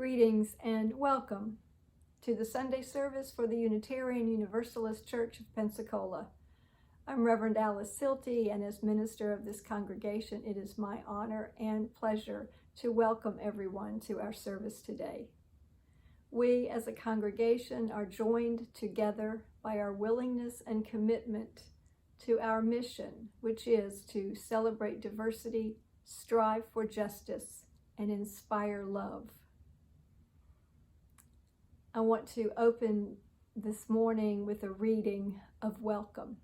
Greetings and welcome to the Sunday service for the Unitarian Universalist Church of Pensacola. I'm Reverend Alice Silty, and as minister of this congregation, it is my honor and pleasure to welcome everyone to our service today. We as a congregation are joined together by our willingness and commitment to our mission, which is to celebrate diversity, strive for justice, and inspire love. I want to open this morning with a reading of welcome.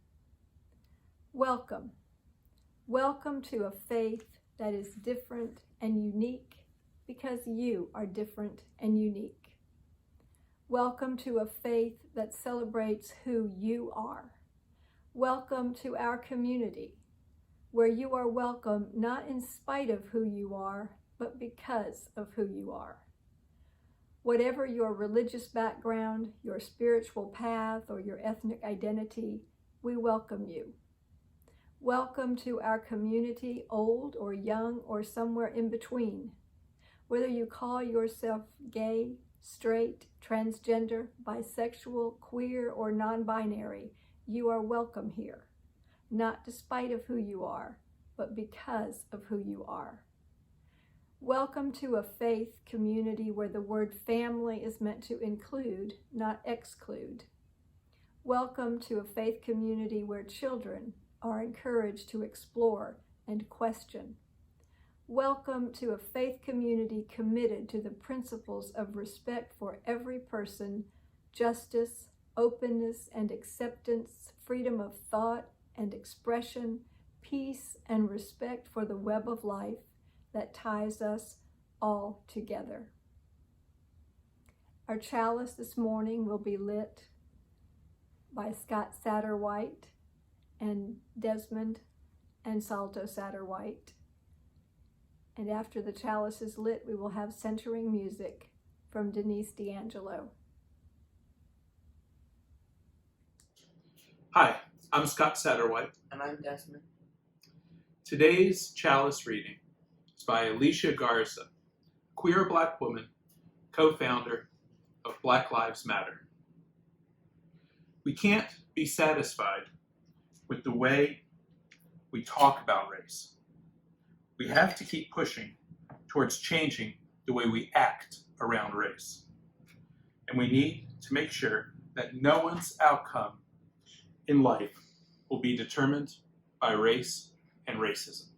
Welcome. Welcome to a faith that is different and unique because you are different and unique. Welcome to a faith that celebrates who you are. Welcome to our community, where you are welcome not in spite of who you are, but because of who you are. Whatever your religious background, your spiritual path, or your ethnic identity, we welcome you. Welcome to our community, old or young or somewhere in between. Whether you call yourself gay, straight, transgender, bisexual, queer, or non-binary, you are welcome here, not despite of who you are, but because of who you are. Welcome to a faith community where the word family is meant to include, not exclude. Welcome to a faith community where children are encouraged to explore and question. Welcome to a faith community committed to the principles of respect for every person, justice, openness and acceptance, freedom of thought and expression, peace and respect for the web of life that ties us all together. Our chalice this morning will be lit by Scott Satterwhite and Desmond and Salto Satterwhite. And after the chalice is lit, we will have centering music from Denise D'Angelo. Hi, I'm Scott Satterwhite. And I'm Desmond. Today's chalice reading is by Alicia Garza, queer Black woman, co-founder of Black Lives Matter. We can't be satisfied with the way we talk about race. We have to keep pushing towards changing the way we act around race. And we need to make sure that no one's outcome in life will be determined by race and racism.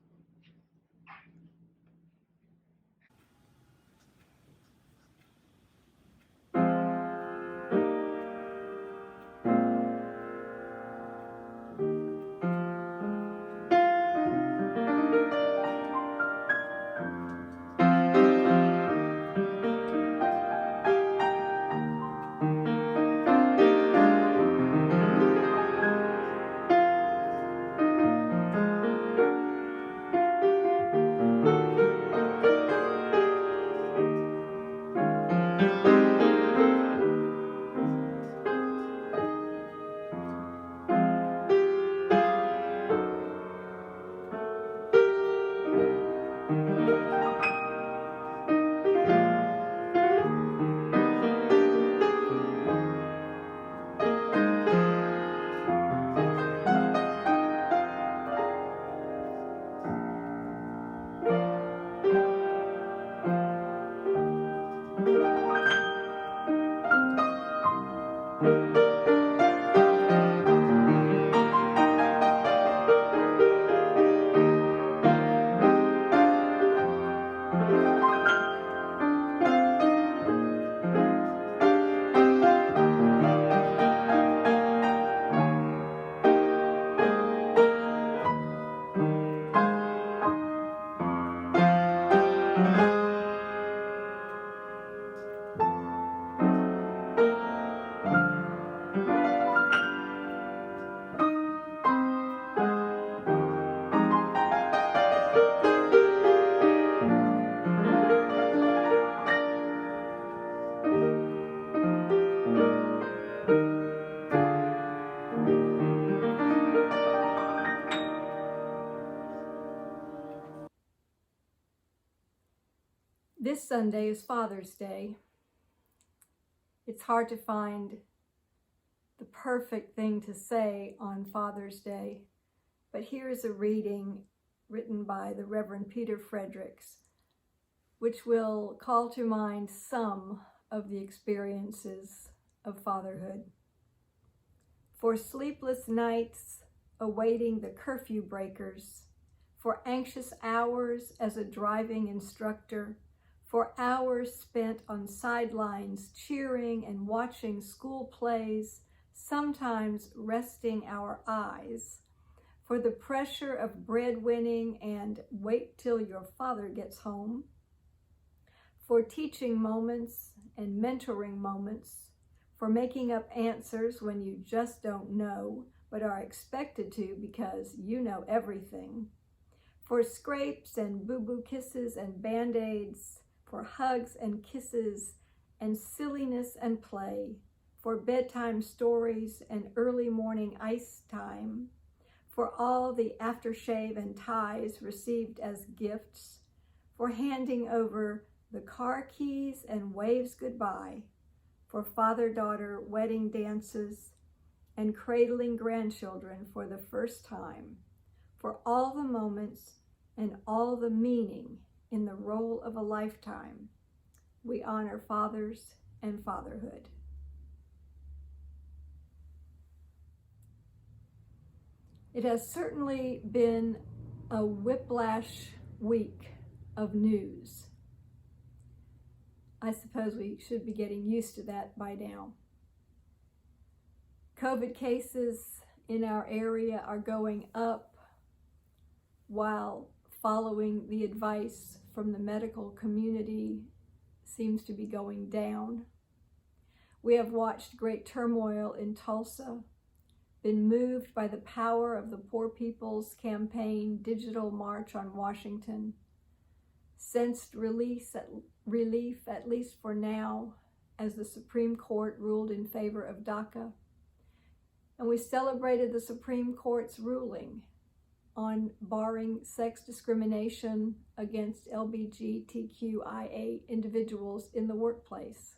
This Sunday is Father's Day. It's hard to find the perfect thing to say on Father's Day, but here is a reading written by the Reverend Peter Fredericks, which will call to mind some of the experiences of fatherhood. For sleepless nights awaiting the curfew breakers, for anxious hours as a driving instructor, for hours spent on sidelines cheering and watching school plays, sometimes resting our eyes, for the pressure of breadwinning and wait till your father gets home, for teaching moments and mentoring moments, for making up answers when you just don't know, but are expected to because you know everything, for scrapes and boo-boo kisses and band-aids, for hugs and kisses and silliness and play, for bedtime stories and early morning ice time, for all the aftershave and ties received as gifts, for handing over the car keys and waves goodbye, for father-daughter wedding dances and cradling grandchildren for the first time, for all the moments and all the meaning in the role of a lifetime. We honor fathers and fatherhood. It has certainly been a whiplash week of news. I suppose we should be getting used to that by now. COVID cases in our area are going up while following the advice from the medical community seems to be going down. We have watched great turmoil in Tulsa, been moved by the power of the Poor People's Campaign digital march on Washington, sensed relief, at least for now, as the Supreme Court ruled in favor of DACA. And we celebrated the Supreme Court's ruling on barring sex discrimination against LGBTQIA individuals in the workplace,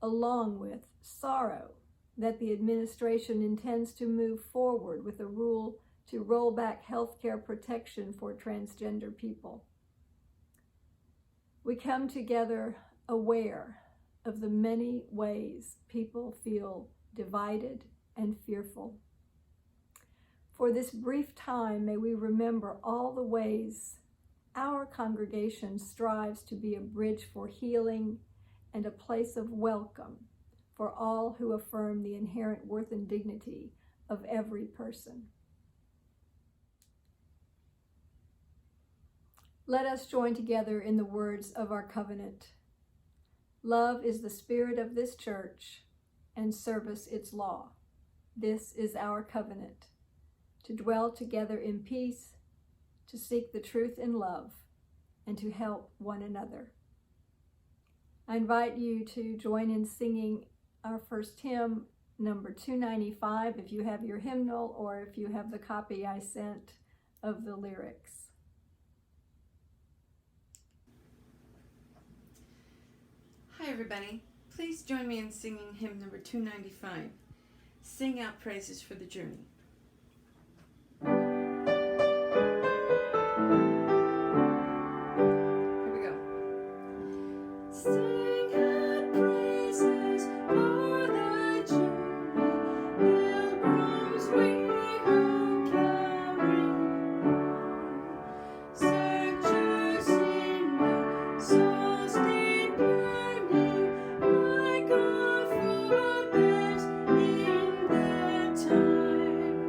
along with sorrow that the administration intends to move forward with a rule to roll back healthcare protection for transgender people. We come together aware of the many ways people feel divided and fearful. For this brief time, may we remember all the ways our congregation strives to be a bridge for healing and a place of welcome for all who affirm the inherent worth and dignity of every person. Let us join together in the words of our covenant. Love is the spirit of this church, and service its law. This is our covenant, to dwell together in peace, to seek the truth in love, and to help one another. I invite you to join in singing our first hymn, number 295, if you have your hymnal or if you have the copy I sent of the lyrics. Hi everybody, please join me in singing hymn number 295, Sing Out Praises for the Journey. Here we go. Sing out praises for the journey, pilgrims we who carry on, searchers in the soul's deep yearning, like our forebears in their time.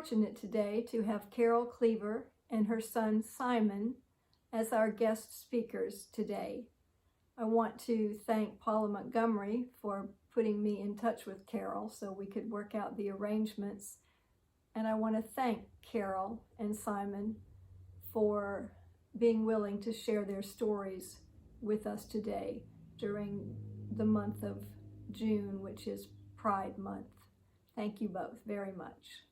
fortunate today to have Carol Cleaver and her son Simon as our guest speakers today. I want to thank Paula Montgomery for putting me in touch with Carol so we could work out the arrangements. And I want to thank Carol and Simon for being willing to share their stories with us today during the month of June, which is Pride Month. Thank you both very much.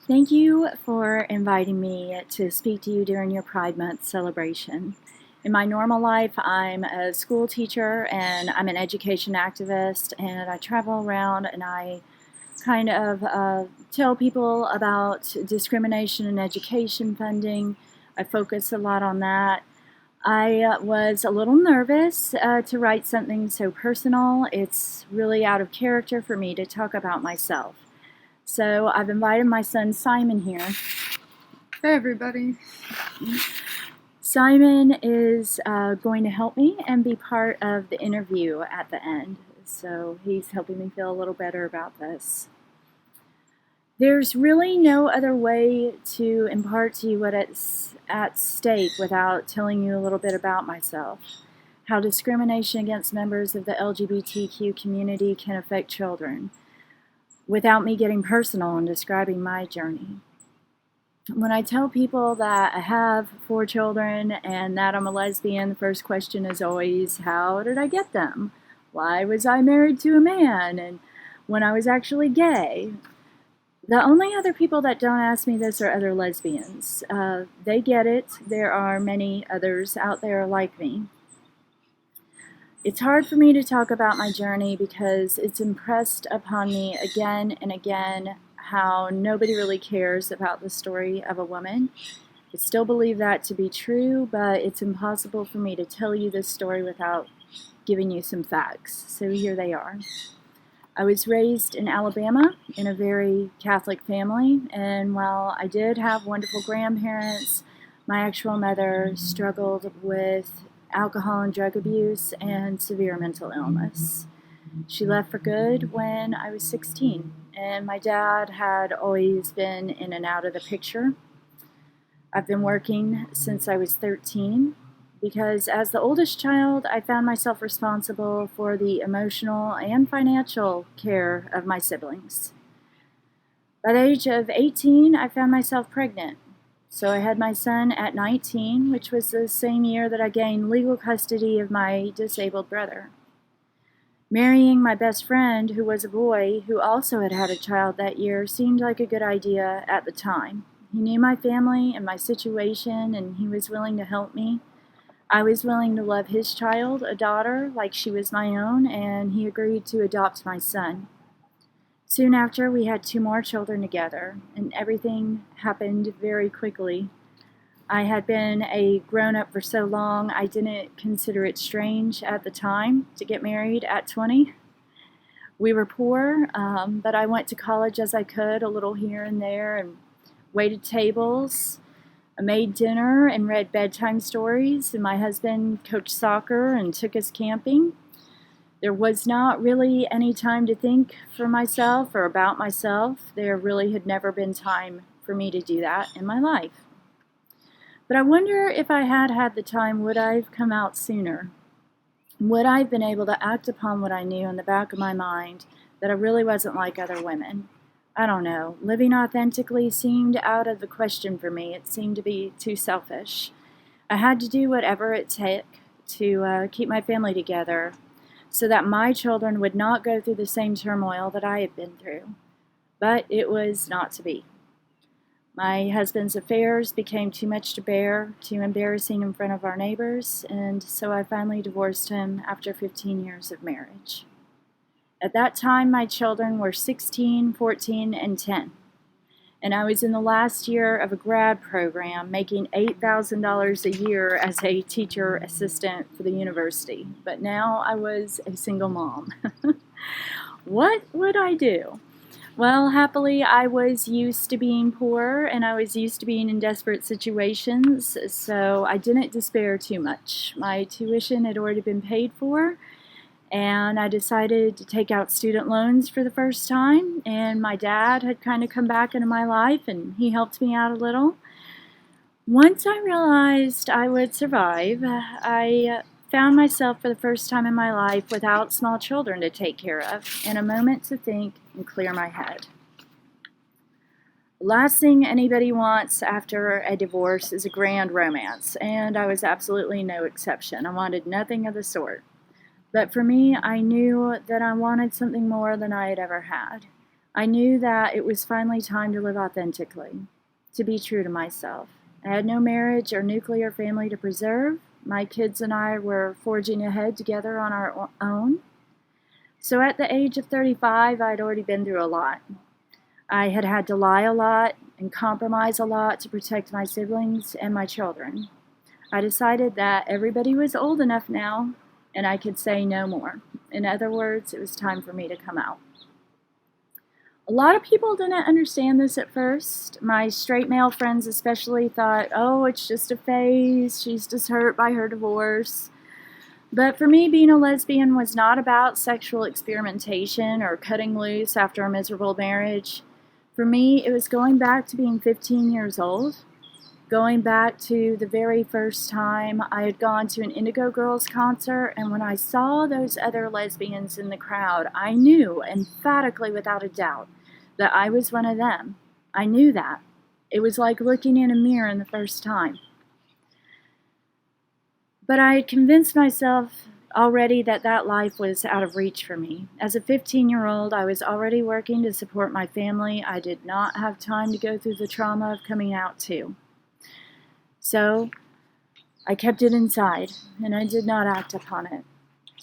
Thank you for inviting me to speak to you during your Pride Month celebration. In my normal life, I'm a school teacher and I'm an education activist, and I travel around and I kind of tell people about discrimination in education funding. I focus a lot on that. I was a little nervous to write something so personal. It's really out of character for me to talk about myself. So I've invited my son Simon here. Hey everybody. Simon is going to help me and be part of the interview at the end. So he's helping me feel a little better about this. There's really no other way to impart to you what is at stake without telling you a little bit about myself. How discrimination against members of the LGBTQ community can affect children, without me getting personal and describing my journey. When I tell people that I have 4 children and that I'm a lesbian, the first question is always, how did I get them? Why was I married to a man? And when I was actually gay? The only other people that don't ask me this are other lesbians. They get it. There are many others out there like me. It's hard for me to talk about my journey because it's impressed upon me again and again how nobody really cares about the story of a woman. I still believe that to be true, but it's impossible for me to tell you this story without giving you some facts. So here they are. I was raised in Alabama in a very Catholic family, and while I did have wonderful grandparents, my actual mother struggled with alcohol and drug abuse and severe mental illness. She left for good when I was 16, and my dad had always been in and out of the picture. I've been working since I was 13 because as the oldest child, I found myself responsible for the emotional and financial care of my siblings. By the age of 18, I found myself pregnant. So I had my son at 19, which was the same year that I gained legal custody of my disabled brother. Marrying my best friend, who was a boy who also had had a child that year, seemed like a good idea at the time. He knew my family and my situation, and he was willing to help me. I was willing to love his child, a daughter, like she was my own, and he agreed to adopt my son. Soon after, we had 2 more children together, and everything happened very quickly. I had been a grown-up for so long, I didn't consider it strange at the time to get married at 20. We were poor, but I went to college as I could, a little here and there, and waited tables. I made dinner and read bedtime stories, and my husband coached soccer and took us camping. There was not really any time to think for myself or about myself. There really had never been time for me to do that in my life. But I wonder if I had had the time, would I have come out sooner? Would I have been able to act upon what I knew in the back of my mind, that I really wasn't like other women? I don't know. Living authentically seemed out of the question for me. It seemed to be too selfish. I had to do whatever it took to keep my family together so that my children would not go through the same turmoil that I had been through. But it was not to be. My husband's affairs became too much to bear, too embarrassing in front of our neighbors, and so I finally divorced him after 15 years of marriage. At that time, my children were 16, 14, and 10. And I was in the last year of a grad program making $8,000 a year as a teacher assistant for the university. But now I was a single mom. What would I do? Well, happily, I was used to being poor and I was used to being in desperate situations, so I didn't despair too much. My tuition had already been paid for, And I decided to take out student loans for the first time, and my dad had kind of come back into my life, and he helped me out a little. Once I realized I would survive, I found myself for the first time in my life without small children to take care of, and a moment to think and clear my head. The last thing anybody wants after a divorce is a grand romance, and I was absolutely no exception. I wanted nothing of the sort. But for me, I knew that I wanted something more than I had ever had. I knew that it was finally time to live authentically, to be true to myself. I had no marriage or nuclear family to preserve. My kids and I were forging ahead together on our own. So at the age of 35, I'd already been through a lot. I had had to lie a lot and compromise a lot to protect my siblings and my children. I decided that everybody was old enough now, and I could say no more. In other words, it was time for me to come out. A lot of people didn't understand this at first. My straight male friends especially thought, oh, it's just a phase, she's just hurt by her divorce. But for me, being a lesbian was not about sexual experimentation or cutting loose after a miserable marriage. For me, it was going back to being 15 years old, going back to the very first time I had gone to an Indigo Girls concert, and when I saw those other lesbians in the crowd, I knew emphatically without a doubt that I was one of them. I knew that. It was like looking in a mirror the first time. But I had convinced myself already that that life was out of reach for me. As a 15-year-old, I was already working to support my family. I did not have time to go through the trauma of coming out too. So I kept it inside, and I did not act upon it.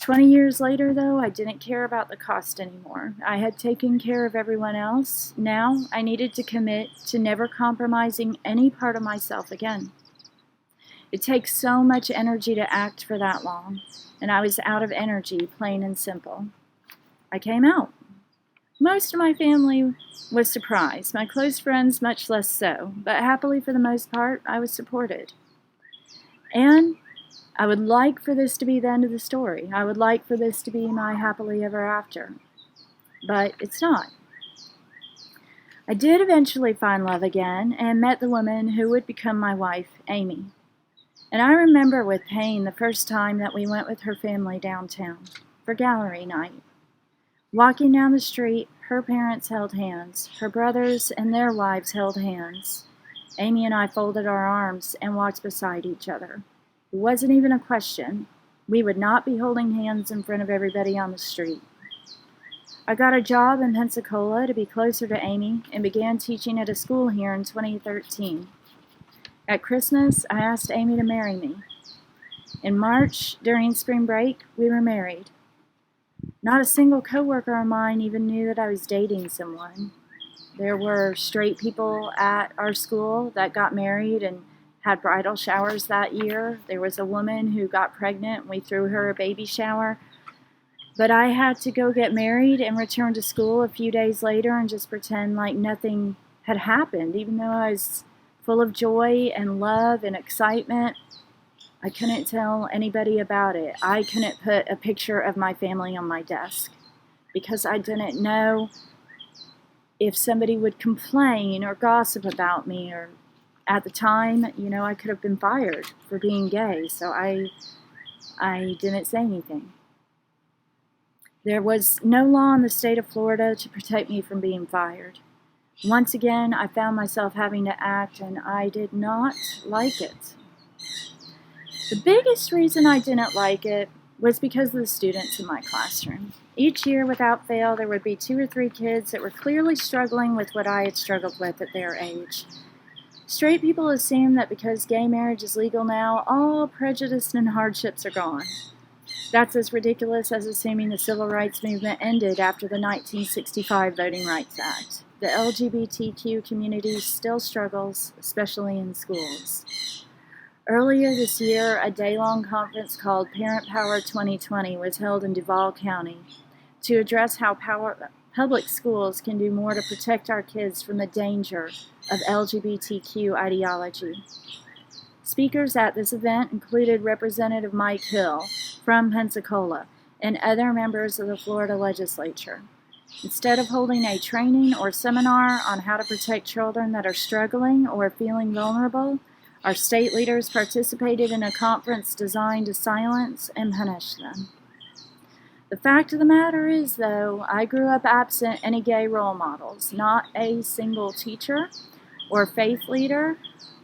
20 years later, though, I didn't care about the cost anymore. I had taken care of everyone else. Now I needed to commit to never compromising any part of myself again. It takes so much energy to act for that long, and I was out of energy, plain and simple. I came out. Most of my family was surprised, my close friends much less so, but happily for the most part, I was supported. And I would like for this to be the end of the story. I would like for this to be my happily ever after. But it's not. I did eventually find love again and met the woman who would become my wife, Amy. And I remember with pain the first time that we went with her family downtown for gallery night. Walking down the street, her parents held hands. Her brothers and their wives held hands. Amy and I folded our arms and walked beside each other. It wasn't even a question. We would not be holding hands in front of everybody on the street. I got a job in Pensacola to be closer to Amy and began teaching at a school here in 2013. At Christmas, I asked Amy to marry me. In March, during spring break, we were married. Not a single coworker of mine even knew that I was dating someone. There were straight people at our school that got married and had bridal showers that year. There was a woman who got pregnant and we threw her a baby shower. But I had to go get married and return to school a few days later and just pretend like nothing had happened, even though I was full of joy and love and excitement. I couldn't tell anybody about it. I couldn't put a picture of my family on my desk because I didn't know if somebody would complain or gossip about me, or at the time, I could have been fired for being gay, so I didn't say anything. There was no law in the state of Florida to protect me from being fired. Once again, I found myself having to act, and I did not like it. The biggest reason I didn't like it was because of the students in my classroom. Each year, without fail, there would be 2 or 3 kids that were clearly struggling with what I had struggled with at their age. Straight people assume that because gay marriage is legal now, all prejudice and hardships are gone. That's as ridiculous as assuming the civil rights movement ended after the 1965 Voting Rights Act. The LGBTQ community still struggles, especially in schools. Earlier this year, a day-long conference called Parent Power 2020 was held in Duval County to address how public schools can do more to protect our kids from the danger of LGBTQ ideology. Speakers at this event included Representative Mike Hill from Pensacola and other members of the Florida legislature. Instead of holding a training or seminar on how to protect children that are struggling or feeling vulnerable, our state leaders participated in a conference designed to silence and punish them. The fact of the matter is, though, I grew up absent any gay role models. Not a single teacher or faith leader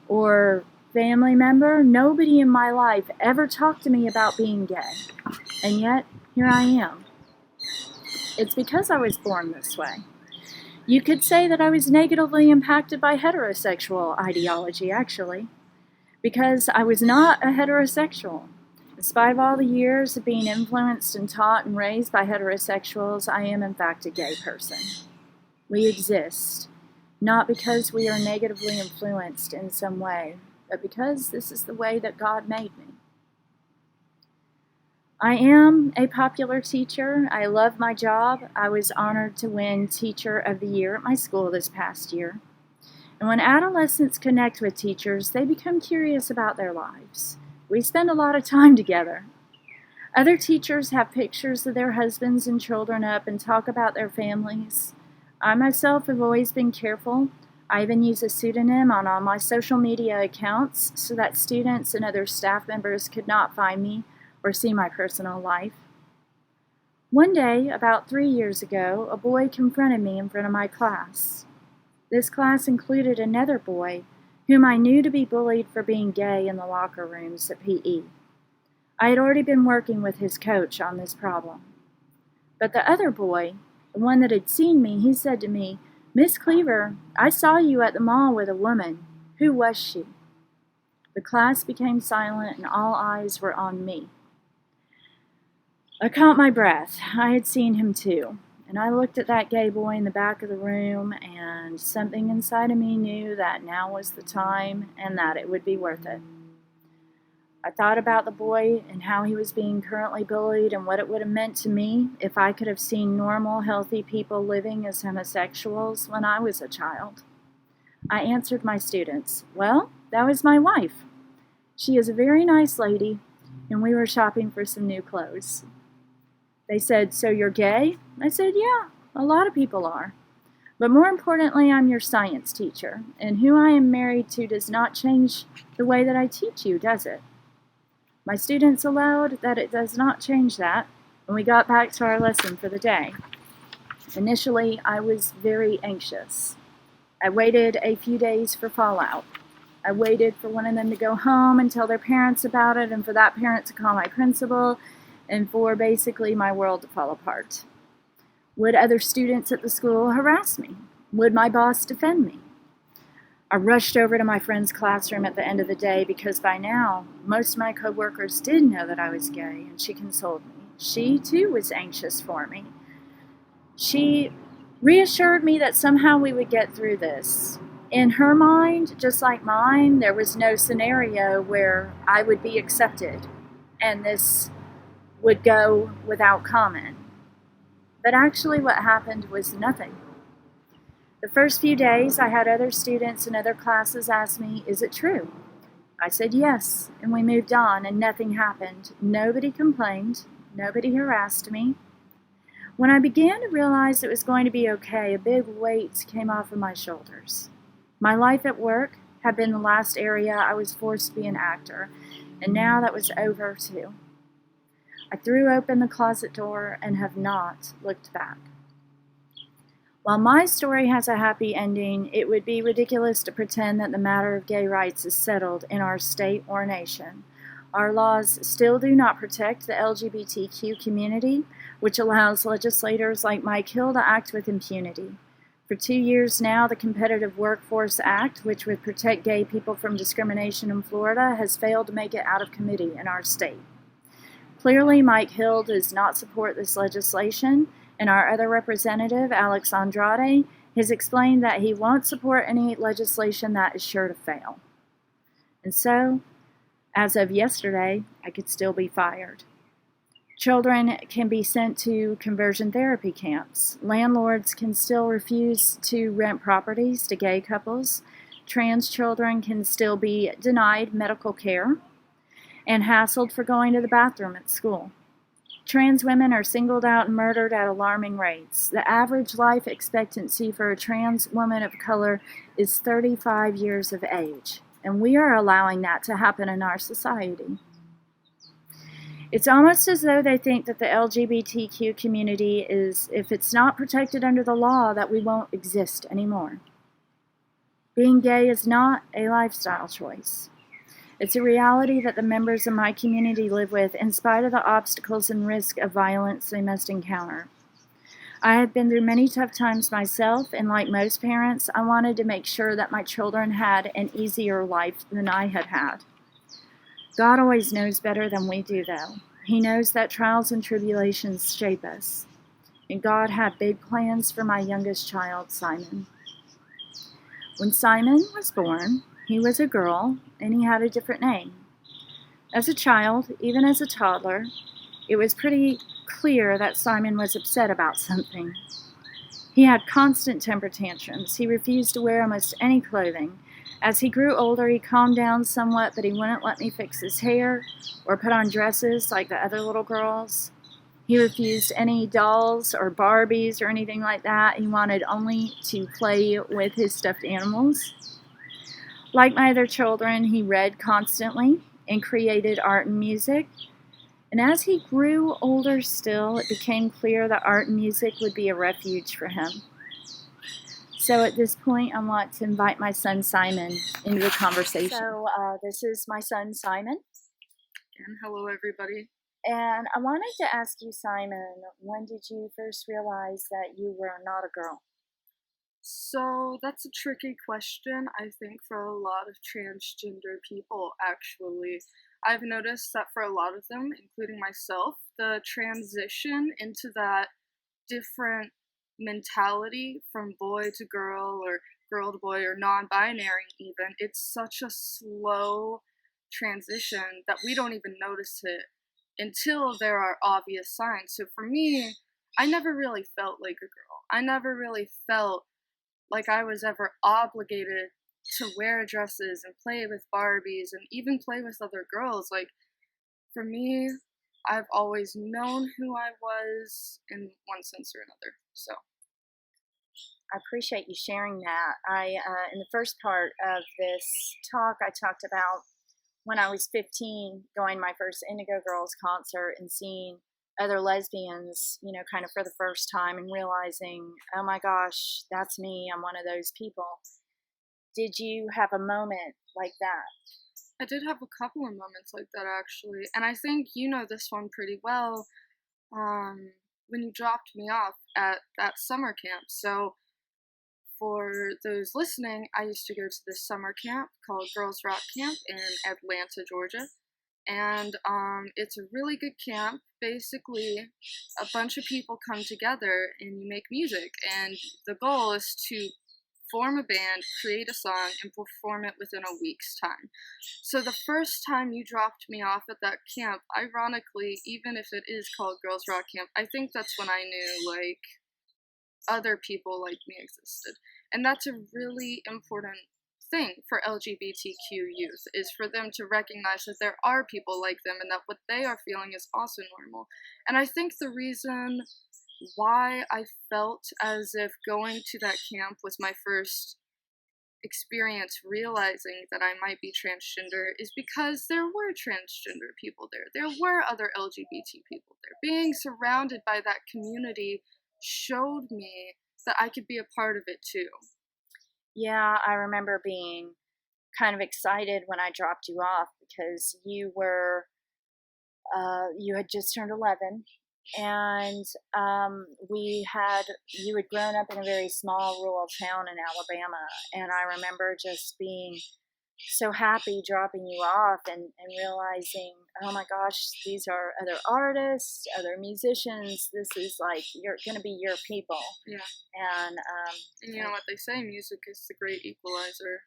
or family member, nobody in my life ever talked to me about being gay. And yet, here I am. It's because I was born this way. You could say that I was negatively impacted by heterosexual ideology, actually, because I was not a heterosexual. In spite of all the years of being influenced and taught and raised by heterosexuals, I am in fact a gay person. We exist, not because we are negatively influenced in some way, but because this is the way that God made me. I am a popular teacher. I love my job. I was honored to win Teacher of the Year at my school this past year. And when adolescents connect with teachers, they become curious about their lives. We spend a lot of time together. Other teachers have pictures of their husbands and children up and talk about their families. I myself have always been careful. I even use a pseudonym on all my social media accounts so that students and other staff members could not find me or see my personal life. One day, about 3 years ago, a boy confronted me in front of my class. This class included another boy whom I knew to be bullied for being gay in the locker rooms at PE. I had already been working with his coach on this problem. But the other boy, the one that had seen me, he said to me, "Miss Cleaver, I saw you at the mall with a woman. Who was she?" The class became silent and all eyes were on me. I caught my breath. I had seen him too. And I looked at that gay boy in the back of the room, and something inside of me knew that now was the time and that it would be worth it. I thought about the boy and how he was being currently bullied and what it would have meant to me if I could have seen normal, healthy people living as homosexuals when I was a child. I answered my students, "Well, that was my wife. She is a very nice lady, and we were shopping for some new clothes." They said, "So you're gay?" I said, "Yeah, a lot of people are. But more importantly, I'm your science teacher, and who I am married to does not change the way that I teach you, does it?" My students allowed that it does not change that, and we got back to our lesson for the day. Initially, I was very anxious. I waited a few days for fallout. I waited for one of them to go home and tell their parents about it, and for that parent to call my principal, and for basically my world to fall apart. Would other students at the school harass me? Would my boss defend me? I rushed over to my friend's classroom at the end of the day because by now, most of my coworkers did know that I was gay, and she consoled me. She, too, was anxious for me. She reassured me that somehow we would get through this. In her mind, just like mine, there was no scenario where I would be accepted, and this would go without comment. But actually what happened was nothing. The first few days I had other students in other classes ask me, "Is it true?" I said yes, and we moved on and nothing happened. Nobody complained, nobody harassed me. When I began to realize it was going to be okay, a big weight came off of my shoulders. My life at work had been the last area I was forced to be an actor, and now that was over too. I threw open the closet door and have not looked back. While my story has a happy ending, it would be ridiculous to pretend that the matter of gay rights is settled in our state or nation. Our laws still do not protect the LGBTQ community, which allows legislators like Mike Hill to act with impunity. For 2 years now, the Competitive Workforce Act, which would protect gay people from discrimination in Florida, has failed to make it out of committee in our state. Clearly, Mike Hill does not support this legislation, and our other representative, Alex Andrade, has explained that he won't support any legislation that is sure to fail. And so, as of yesterday, I could still be fired. Children can be sent to conversion therapy camps. Landlords can still refuse to rent properties to gay couples. Trans children can still be denied medical care and hassled for going to the bathroom at school. Trans women are singled out and murdered at alarming rates. The average life expectancy for a trans woman of color is 35 years of age, and we are allowing that to happen in our society. It's almost as though they think that the LGBTQ community is, if it's not protected under the law, that we won't exist anymore. Being gay is not a lifestyle choice. It's a reality that the members of my community live with in spite of the obstacles and risk of violence they must encounter. I have been through many tough times myself, and like most parents, I wanted to make sure that my children had an easier life than I had had. God always knows better than we do, though. He knows that trials and tribulations shape us. And God had big plans for my youngest child, Simon. When Simon was born, he was a girl, and he had a different name. As a child, even as a toddler, it was pretty clear that Simon was upset about something. He had constant temper tantrums. He refused to wear almost any clothing. As he grew older, he calmed down somewhat, but he wouldn't let me fix his hair or put on dresses like the other little girls. He refused any dolls or Barbies or anything like that. He wanted only to play with his stuffed animals. Like my other children, he read constantly and created art and music. And as he grew older still, it became clear that art and music would be a refuge for him. So at this point, I want to invite my son Simon into the conversation. So this is my son Simon. And hello, everybody. And I wanted to ask you, Simon, when did you first realize that you were not a girl? So that's a tricky question, I think, for a lot of transgender people, actually. I've noticed that for a lot of them, including myself, the transition into that different mentality from boy to girl or girl to boy or non-binary even, it's such a slow transition that we don't even notice it until there are obvious signs. So for me, I never really felt like a girl. I never really felt like I was ever obligated to wear dresses and play with Barbies and even play with other girls. Like, for me, I've always known who I was in one sense or another. So I appreciate you sharing that. In the first part of this talk, I talked about when I was 15, going to my first Indigo Girls concert and seeing other lesbians, kind of for the first time and realizing, oh my gosh, that's me. I'm one of those people. Did you have a moment like that? I did have a couple of moments like that, actually. And I think you know this one pretty well, when you dropped me off at that summer camp. So for those listening, I used to go to this summer camp called Girls Rock Camp in Atlanta, Georgia. And it's a really good camp. Basically, a bunch of people come together and you make music. And the goal is to form a band, create a song, and perform it within a week's time. So the first time you dropped me off at that camp, ironically, even if it is called Girls Rock Camp, I think that's when I knew, like, other people like me existed. And that's a really important thing for LGBTQ youth, is for them to recognize that there are people like them and that what they are feeling is also normal. And I think the reason why I felt as if going to that camp was my first experience realizing that I might be transgender is because there were transgender people there. There were other LGBT people there. Being surrounded by that community showed me that I could be a part of it too. Yeah, I remember being kind of excited when I dropped you off because you had just turned 11, and you had grown up in a very small rural town in Alabama, and I remember just being so happy dropping you off and realizing, oh my gosh, these are other artists, other musicians. This is like, you're going to be your people. Yeah. And you know what they say, music is the great equalizer.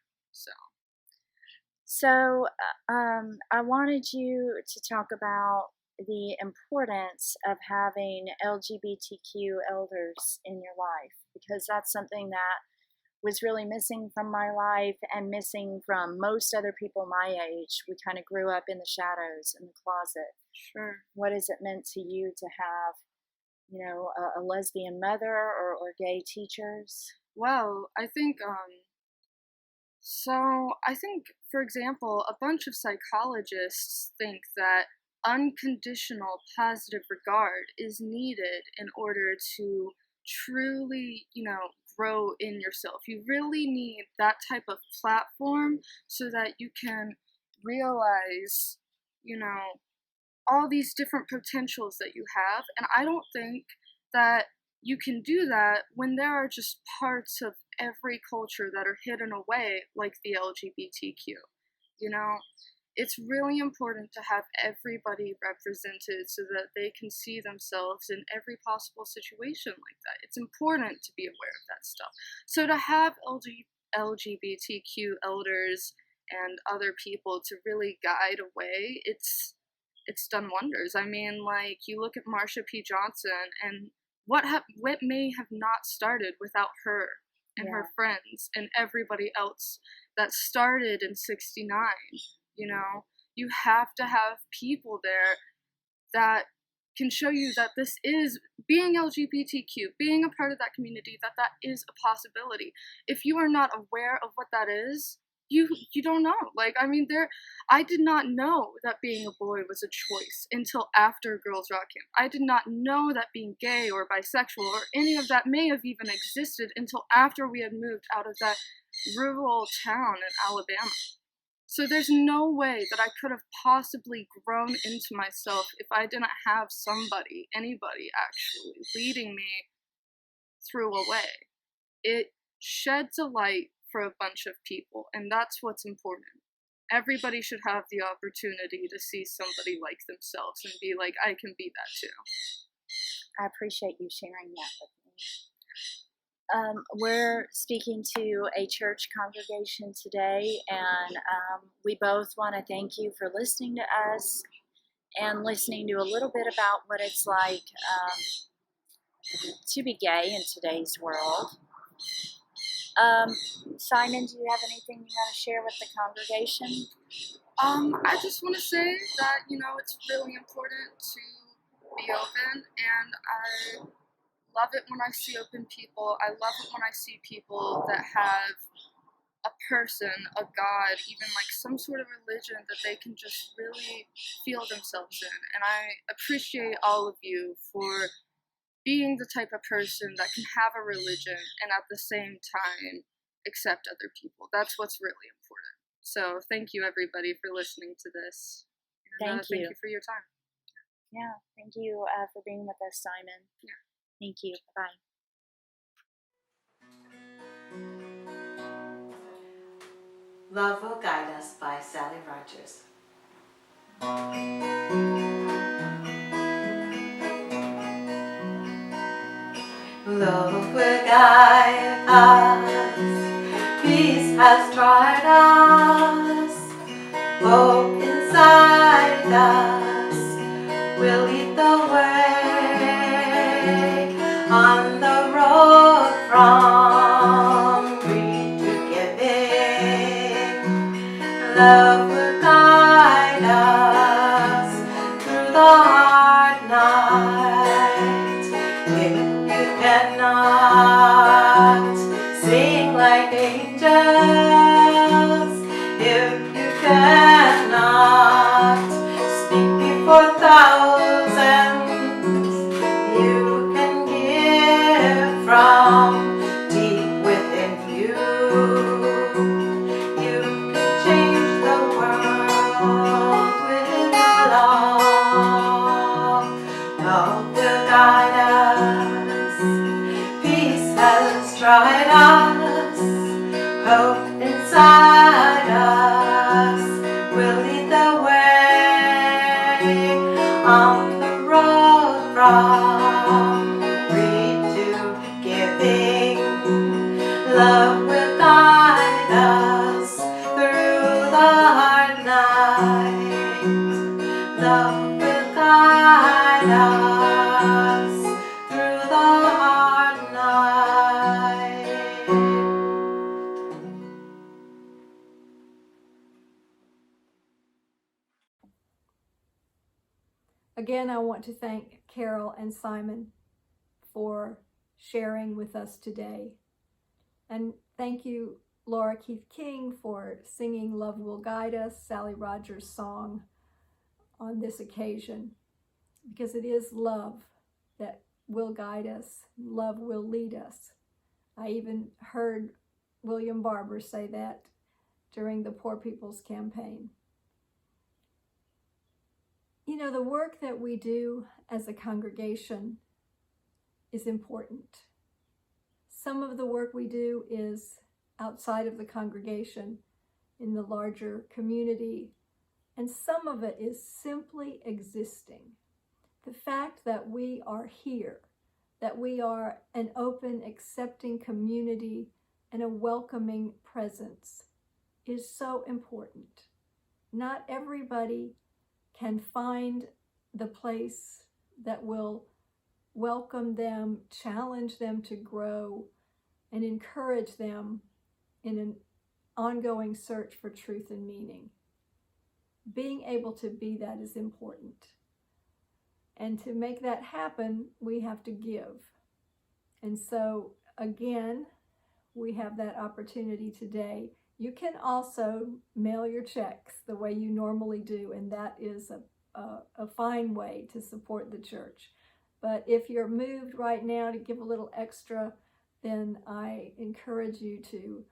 So I wanted you to talk about the importance of having LGBTQ elders in your life, because that's something that was really missing from my life and missing from most other people my age. We kind of grew up in the shadows, in the closet. Sure. What has it meant to you to have, a lesbian mother or gay teachers? Well, I think, for example, a bunch of psychologists think that unconditional positive regard is needed in order to truly, grow in yourself. You really need that type of platform so that you can realize, all these different potentials that you have. And I don't think that you can do that when there are just parts of every culture that are hidden away, like the LGBTQ. It's really important to have everybody represented so that they can see themselves in every possible situation like that. It's important to be aware of that stuff. So to have LGBTQ elders and other people to really guide a way, it's done wonders. I mean, like, you look at Marsha P. Johnson, and what may have not started without her and her friends and everybody else that started in '69. You have to have people there that can show you that this is, being LGBTQ, being a part of that community, that is a possibility. If you are not aware of what that is, you don't know. I did not know that being a boy was a choice until after Girls Rock Camp. I did not know that being gay or bisexual or any of that may have even existed until after we had moved out of that rural town in Alabama. So there's no way that I could have possibly grown into myself if I didn't have anybody actually, leading me through a way. It sheds a light for a bunch of people, and that's what's important. Everybody should have the opportunity to see somebody like themselves and be like, I can be that too. I appreciate you sharing that with me. We're speaking to a church congregation today, and we both want to thank you for listening to us and listening to a little bit about what it's like to be gay in today's world. Simon, do you have anything you want to share with the congregation? I just want to say that, it's really important to be open, and I love it when I see open people. I love it when I see people that have a person, a God, even like some sort of religion that they can just really feel themselves in. And I appreciate all of you for being the type of person that can have a religion and at the same time accept other people. That's what's really important. So thank you, everybody, for listening to this. And, Thank you. Thank you for your time. Yeah, thank you for being with us, Simon. Yeah. Thank you. Bye. Love Will Guide Us by Sally Rogers. Love will guide us, peace has tried us, hope inside us will lead the way on the road from greed to giving. Love will guide us through the hard night. If you cannot sing like angels, if you cannot speak before thousands, you can give from deep within you. You can change the world with love. Love will guide us. Peace has tried us. Hope inside us will lead the way on the road from greed to giving. Love will guide us through the hard night. Love will guide us through the hard night. again, I want to thank Carol and Simon for sharing with us today. And thank you, Laura Keith King, for singing Love Will Guide Us, Sally Rogers' song on this occasion, because it is love that will guide us. Love will lead us. I even heard William Barber say that during the Poor People's Campaign. You know, the work that we do as a congregation is important. Some of the work we do is outside of the congregation in the larger community, and some of it is simply existing. The fact that we are here, that we are an open, accepting community and a welcoming presence is so important. Not everybody can find the place that will welcome them, challenge them to grow, and encourage them in an ongoing search for truth and meaning. Being able to be that is important. And to make that happen, we have to give. And so, again, we have that opportunity today. You can also mail your checks the way you normally do, and that is a fine way to support the church. But if you're moved right now to give a little extra, then I encourage you to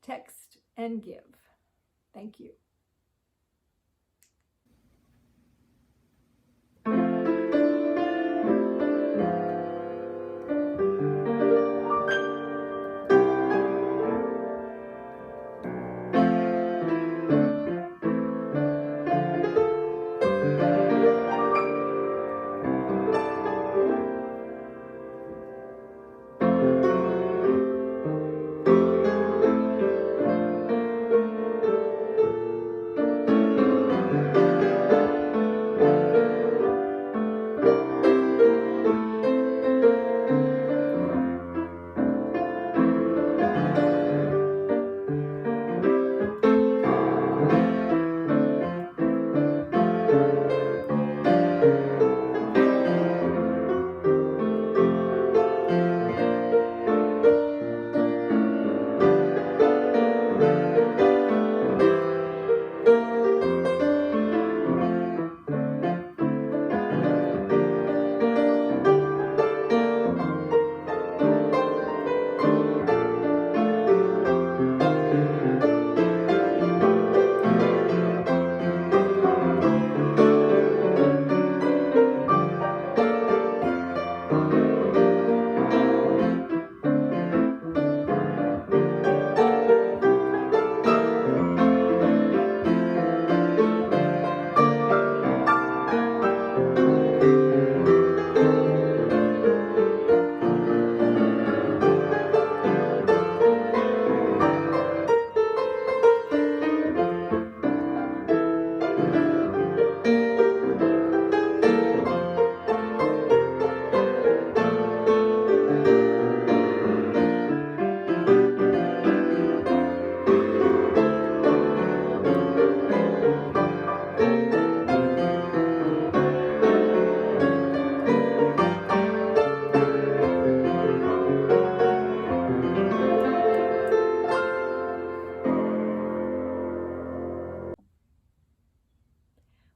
text and give. Thank you.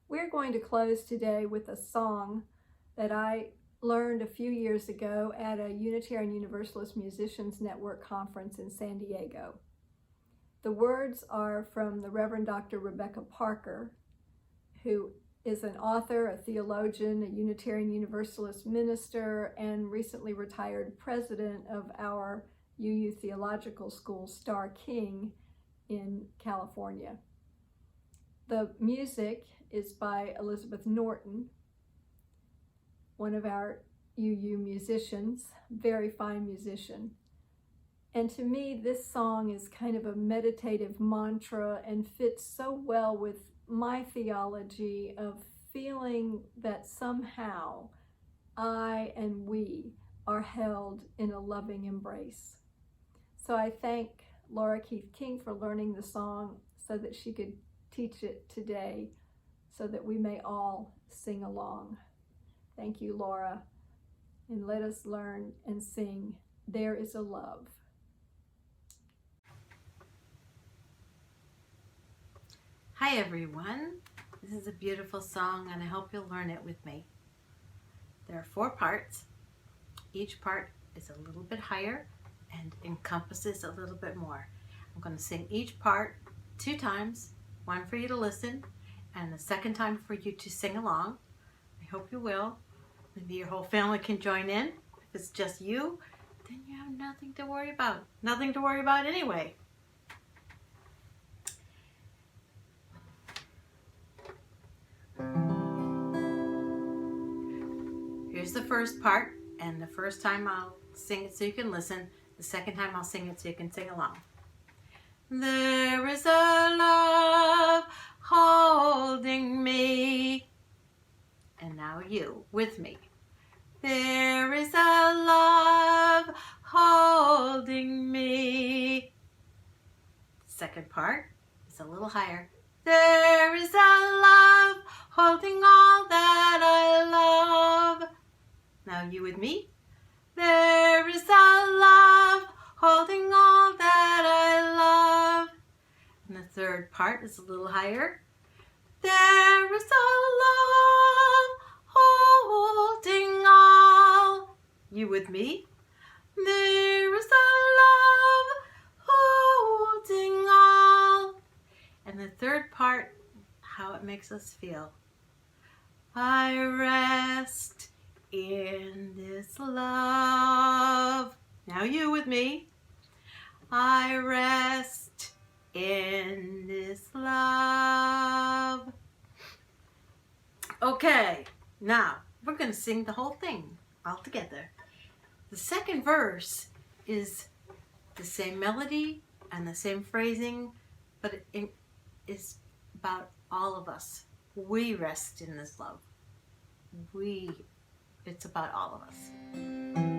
We're going to close today with a song that I learned a few years ago at a Unitarian Universalist Musicians Network conference in San Diego. The words are from the Reverend Dr. Rebecca Parker, who is an author, a theologian, a Unitarian Universalist minister, and recently retired president of our UU Theological School, Starr King, in California. The music is by Elizabeth Norton, one of our UU musicians, very fine musician. And to me, this song is kind of a meditative mantra and fits so well with my theology of feeling that somehow I and we are held in a loving embrace. So I thank Laura Keith King for learning the song so that she could teach it today so that we may all sing along. Thank you, Laura. And let us learn and sing, There is a Love. Hi everyone. This is a beautiful song and I hope you'll learn it with me. There are 4 parts. Each part is a little bit higher and encompasses a little bit more. I'm going to sing each part 2 times, one for you to listen and the second time for you to sing along. I hope you will. Maybe your whole family can join in. If it's just you, then you have nothing to worry about. Nothing to worry about anyway. Here's the first part, and the first time I'll sing it so you can listen. The second time I'll sing it so you can sing along. There is a love holding me. And now you, with me. There is a love holding me. Second part is a little higher. There is a love holding all that I love. Now you with me. There is a love holding all that I love. And the third part is a little higher. There is a love holding all. You with me? There is a love holding all. And the third part, how it makes us feel. I rest in this love. Now you with me. I rest in this love. Okay, now we're going to sing the whole thing all together. The second verse is the same melody and the same phrasing, but it is about all of us. We rest in this love. It's about all of us.